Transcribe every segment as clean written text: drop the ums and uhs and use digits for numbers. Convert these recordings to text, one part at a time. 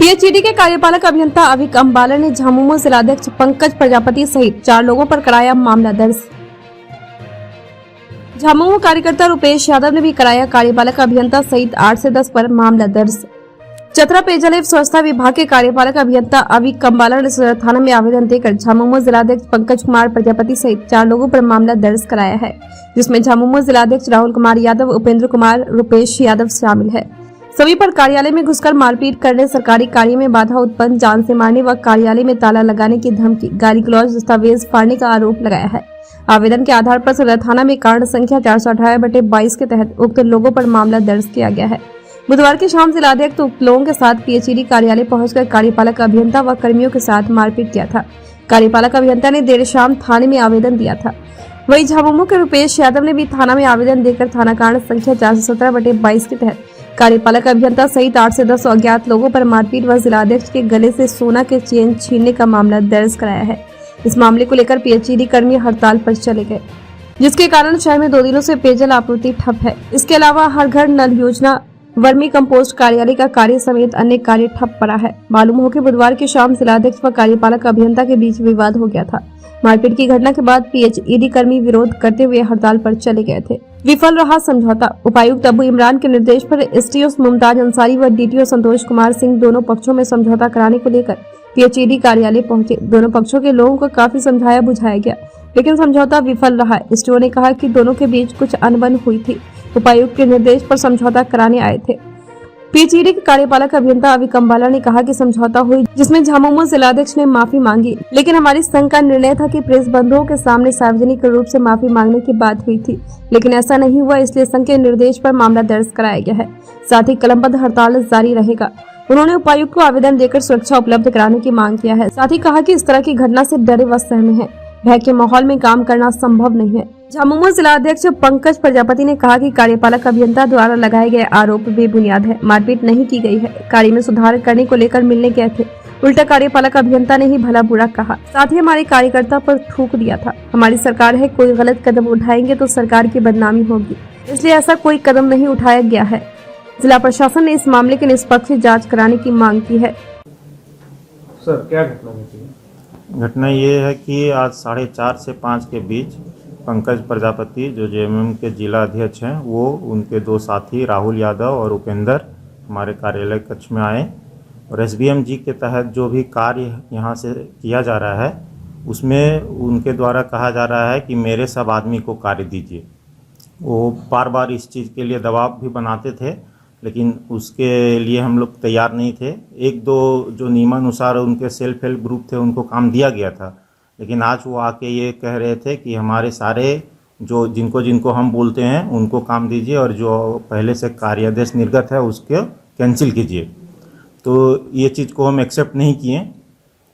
PHED के कार्यपालक अभियंता अभिक अम्बाला ने झामुमो जिलाध्यक्ष पंकज प्रजापति सहित 4 लोगों पर कराया मामला दर्ज। झामुमो कार्यकर्ता रुपेश यादव ने भी कराया कार्यपालक अभियंता सहित 8 से 10 पर मामला दर्ज। चतरा पेयजल एवं स्वच्छता विभाग के कार्यपालक अभियंता अभिक अम्बाला ने सदर थाना में आवेदन देकर झामुमो जिलाध्यक्ष पंकज कुमार प्रजापति सहित 4 लोगों पर मामला दर्ज कराया है, जिसमें झामुमो जिलाध्यक्ष राहुल कुमार यादव, उपेंद्र कुमार, रुपेश यादव शामिल है। सभी पर कार्यालय में घुसकर मारपीट करने, सरकारी कार्य में बाधा उत्पन्न, जान से मारने व कार्यालय में ताला लगाने की धमकी, गाली गलौज, दस्तावेज फाड़ने का आरोप लगाया है। आवेदन के आधार पर सदर थाना में कांड संख्या 418/22 के तहत उक्त लोगों पर मामला दर्ज किया गया है। बुधवार की शाम जिलाध्यक्ष उक्त लोगों के साथ पीएचईडी कार्यालय पहुंचकर कार्यपालक अभियंता व कर्मियों के साथ मारपीट किया था। कार्यपालक अभियंता ने देर शाम थाने में आवेदन दिया था। वहीं झामुमो के रुपेश यादव ने भी थाना में आवेदन देकर थाना कांड संख्या 417/22 के तहत कार्यपालक अभियंता सहित 8 से 10 अज्ञात लोगों पर मारपीट व जिलाध्यक्ष के गले से सोना के चेन छीनने का मामला दर्ज कराया है। इस मामले को लेकर पीएचईडी कर्मी हड़ताल पर चले गए, जिसके कारण शहर में 2 दिनों से पेयजल आपूर्ति ठप है। इसके अलावा हर घर नल योजना, वर्मी कंपोस्ट कार्यालय का कार्य समेत अन्य कार्य ठप पड़ा है। मालूम हो कि बुधवार की शाम जिलाध्यक्ष व कार्यपालक अभियंता के बीच विवाद हो गया था। मारपीट की घटना के बाद पीएचईडी कर्मी विरोध करते हुए हड़ताल पर चले गए थे। विफल रहा समझौता। उपायुक्त अबू इमरान के निर्देश पर एसटीओ मुमताज अंसारी व डीटीओ संतोष कुमार सिंह दोनों पक्षों में समझौता कराने को लेकर पीएचईडी कार्यालय पहुंचे। दोनों पक्षों के लोगों को काफी समझाया बुझाया गया, लेकिन समझौता विफल रहा। एसटीओ ने कहा कि दोनों के बीच कुछ अनबन हुई थी। उपायुक्त के निर्देश पर समझौता कराने आए थे। पीएचईडी के कार्यपालक अभियंता अभिक अम्बाला ने कहा कि समझौता हुई, जिसमें झामुमो जिलाध्यक्ष ने माफी मांगी, लेकिन हमारी संघ का निर्णय था कि प्रेस बंधुओं के सामने सार्वजनिक रूप से माफी मांगने की बात हुई थी, लेकिन ऐसा नहीं हुआ, इसलिए संघ के निर्देश पर मामला दर्ज कराया गया है। साथ ही कलमबद्ध हड़ताल जारी रहेगा। उन्होंने उपायुक्त को आवेदन देकर सुरक्षा उपलब्ध कराने की मांग किया है। साथ ही कहा कि इस तरह की घटना से डरे व सहमे हैं। भय के माहौल में काम करना संभव नहीं है। झामुमो जिलाध्यक्ष पंकज प्रजापति ने कहा कि कार्यपालक अभियंता द्वारा लगाए गए आरोप बेबुनियाद है। मारपीट नहीं की गई है। कार्य में सुधार करने को लेकर मिलने गए थे। उल्टा कार्यपालक अभियंता ने ही भला बुरा कहा। साथ ही हमारे कार्यकर्ता पर थूक दिया था। हमारी सरकार है, कोई गलत कदम उठाएंगे तो सरकार की बदनामी होगी, इसलिए ऐसा कोई कदम नहीं उठाया गया है। जिला प्रशासन ने इस मामले की निष्पक्ष जाँच कराने की मांग की है। सर, क्या घटना हुई थी? घटना ये है कि आज 4:30 से 5 के बीच पंकज प्रजापति जो जेएमएम के जिला अध्यक्ष हैं, वो उनके 2 साथी राहुल यादव और उपेंद्र हमारे कार्यालय कक्ष में आए और एसबीएम-जी के तहत जो भी कार्य यहाँ से किया जा रहा है उसमें उनके द्वारा कहा जा रहा है कि मेरे सब आदमी को कार्य दीजिए। वो बार बार इस चीज़ के लिए दबाव भी बनाते थे, लेकिन उसके लिए हम लोग तैयार नहीं थे। 1-2 जो नियमानुसार उनके सेल्फ हेल्प ग्रुप थे उनको काम दिया गया था, लेकिन आज वो आके ये कह रहे थे कि हमारे सारे जो जिनको हम बोलते हैं उनको काम दीजिए और जो पहले से कार्यादेश निर्गत है उसको कैंसिल कीजिए। तो ये चीज़ को हम एक्सेप्ट नहीं किए।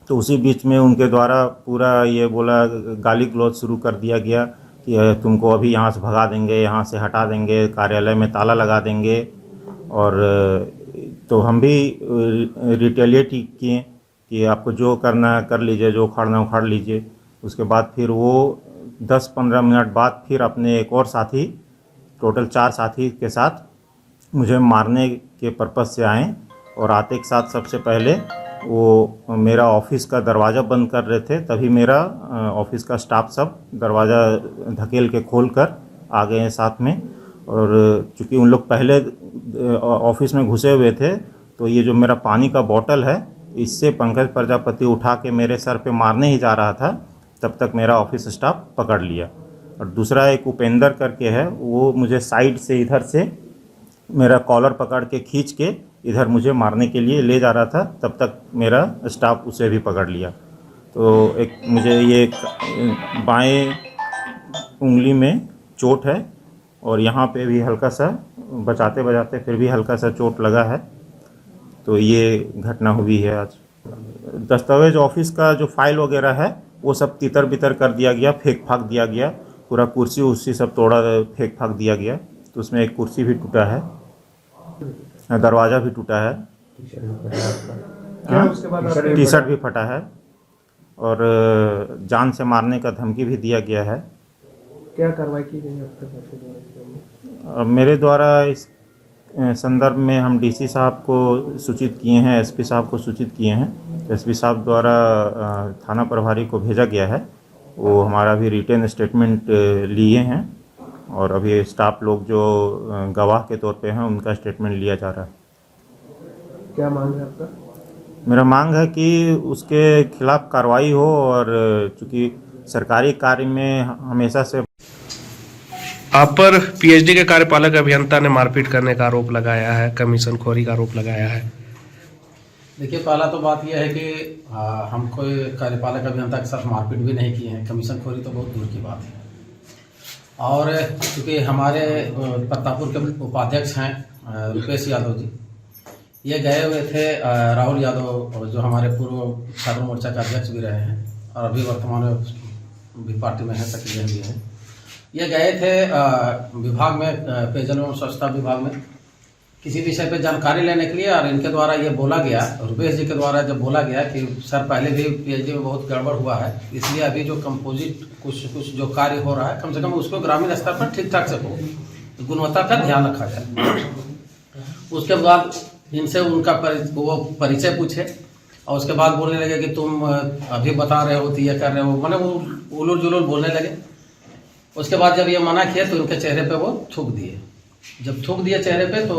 तो उसी बीच में उनके द्वारा पूरा ये बोला, गाली गलौज शुरू कर दिया गया कि तुमको अभी यहाँ से भगा देंगे, यहाँ से हटा देंगे, कार्यालय में ताला लगा देंगे। और तो हम भी रिटेलिएट किए कि आपको जो करना है कर लीजिए, जो उखाड़ना उखाड़ लीजिए। उसके बाद फिर वो 10-15 मिनट बाद फिर अपने एक और साथी, टोटल 4 साथी के साथ मुझे मारने के पर्पज़ से आए और आते के साथ सबसे पहले वो मेरा ऑफिस का दरवाज़ा बंद कर रहे थे, तभी मेरा ऑफिस का स्टाफ सब दरवाज़ा धकेल के खोल कर आ गए हैं साथ में। और चूँकि उन लोग पहले ऑफिस में घुसे हुए थे, तो ये जो मेरा पानी का बोतल है इससे पंकज प्रजापति उठा के मेरे सर पे मारने ही जा रहा था, तब तक मेरा ऑफिस स्टाफ पकड़ लिया। और दूसरा एक उपेंद्र करके है, वो मुझे साइड से इधर से मेरा कॉलर पकड़ के खींच के इधर मुझे मारने के लिए ले जा रहा था, तब तक मेरा स्टाफ उसे भी पकड़ लिया। तो एक मुझे ये बाएं उंगली में चोट है और यहाँ पे भी हल्का सा बचाते बचाते फिर भी हल्का सा चोट लगा है। तो ये घटना हुई है आज। दस्तावेज ऑफिस का जो फाइल वगैरह है वो सब तितर बितर कर दिया गया, फेंक फाक दिया गया। पूरा कुर्सी उर्सी सब तोड़ा फेंक फाक दिया गया। तो उसमें एक कुर्सी भी टूटा है, दरवाज़ा भी टूटा है, टी शर्ट भी फटा है और जान से मारने का धमकी भी दिया गया है। क्या कार्रवाई की गई आपके? मेरे द्वारा इस संदर्भ में हम डीसी साहब को सूचित किए हैं, एसपी साहब को सूचित किए हैं। एसपी साहब द्वारा थाना प्रभारी को भेजा गया है। वो हमारा भी रिटेन स्टेटमेंट लिए हैं और अभी स्टाफ लोग जो गवाह के तौर पे हैं उनका स्टेटमेंट लिया जा रहा है। क्या मांग है आपका? मेरा मांग है कि उसके खिलाफ कार्रवाई हो और चूँकि सरकारी कार्य में हमेशा से आप पर पीएचडी के कार्यपालक अभियंता ने मारपीट करने का आरोप लगाया है, कमीशन खोरी का आरोप लगाया है। देखिए, पहला तो बात यह है कि हम कोई कार्यपालक अभियंता के साथ मारपीट भी नहीं किए हैं। कमीशन खोरी तो बहुत दूर की बात है। और चूँकि हमारे पत्तापुर के उपाध्यक्ष हैं रुपेश यादव जी, ये गए हुए थे राहुल यादव जो हमारे पूर्व छात्र मोर्चा के अध्यक्ष भी रहे हैं और अभी वर्तमान में भी पार्टी में हैं, सक्रिय भी हैं। ये गए थे विभाग में, पेयजल एवं स्वच्छता विभाग में किसी विषय पे जानकारी लेने के लिए। और इनके द्वारा ये बोला गया, रुपेश जी के द्वारा जब बोला गया कि सर पहले भी पीएचडी में बहुत गड़बड़ हुआ है, इसलिए अभी जो कंपोजिट कुछ जो कार्य हो रहा है कम से कम उसको ग्रामीण स्तर पर ठीक ठाक से हो, गुणवत्ता का ध्यान रखा जाए। उसके बाद इनसे उनका वो परिचय पूछे और उसके बाद बोलने लगे कि तुम अभी बता रहे हो तो ये कर रहे हो, मैंने वो उलूल जुलूल बोलने लगे। उसके बाद जब ये मना किया तो उनके चेहरे पे वो थूक दिए। जब थूक दिए चेहरे पे तो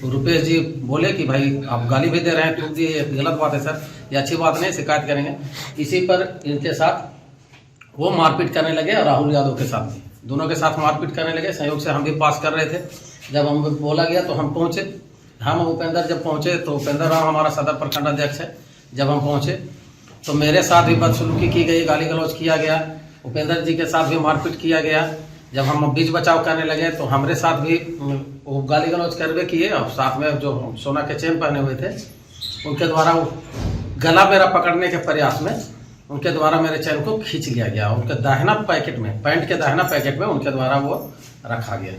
रुपेश जी बोले कि भाई आप गाली भी दे रहे हैं, थूक दिए, ये गलत बात है सर, ये अच्छी बात नहीं, शिकायत करेंगे। इसी पर इनके साथ वो मारपीट करने लगे और राहुल यादव के साथ भी, दोनों के साथ मारपीट करने लगे। संयोग से हम भी पास कर रहे थे, जब हम बोला गया तो हम पहुँचे। हम उपेंद्र जब पहुँचे तो उपेंद्र राव हमारा सदर प्रखंड अध्यक्ष है, जब हम पहुँचे तो मेरे साथ भी बदसलूकी की गई, गाली गलौज किया गया। उपेंद्र जी के साथ भी मारपीट किया गया। जब हम बीच बचाव करने लगे तो हमारे साथ भी वो गाली गलौज करवे किए और साथ में जो सोना के चेन पहने हुए थे उनके द्वारा गला मेरा पकड़ने के प्रयास में उनके द्वारा मेरे चेन को खींच लिया गया। उनके दाहिना पैकेट में, पैंट के दाहिना पैकेट में उनके द्वारा वो रखा गया।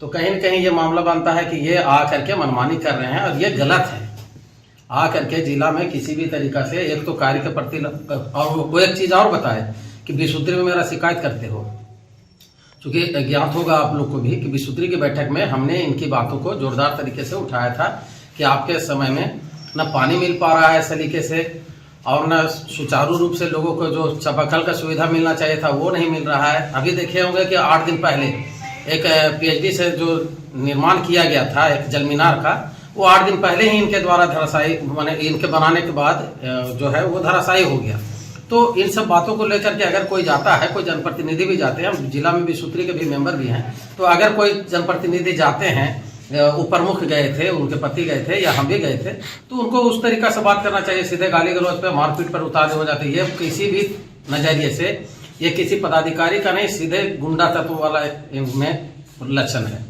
तो कहीं न कहीं ये मामला बनता है कि ये आ करके मनमानी कर रहे हैं और ये गलत है। आ करके जिला में किसी भी तरीका से एक तो कार्य के प्रति, और वो एक चीज़ और बताए कि विशुद्धि में मेरा शिकायत करते हो। चूँकि ज्ञात होगा आप लोग को भी कि विशुद्धि की बैठक में हमने इनकी बातों को जोरदार तरीके से उठाया था कि आपके समय में न पानी मिल पा रहा है सलीके से और न सुचारू रूप से लोगों को जो चापाकल का सुविधा मिलना चाहिए था वो नहीं मिल रहा है। अभी देखे होंगे कि 8 दिन पहले एक पीएचडी से जो निर्माण किया गया था एक जल मीनार का, वो 8 दिन पहले ही इनके द्वारा धराशायी, माने इनके बनाने के बाद जो है वो धराशायी हो गया। तो इन सब बातों को लेकर के अगर कोई जाता है, कोई जनप्रतिनिधि भी जाते हैं, हम जिला में भी सूत्री के भी मेंबर भी हैं, तो अगर कोई जनप्रतिनिधि जाते हैं, वो प्रमुख गए थे, उनके पति गए थे या हम भी गए थे, तो उनको उस तरीका से बात करना चाहिए। सीधे गाली गलौज पे, मारपीट पर उतारे हो जाते। ये किसी भी नजरिए से ये किसी पदाधिकारी का नहीं, सीधे गुंडा तत्व वाला इनमें लक्षण है।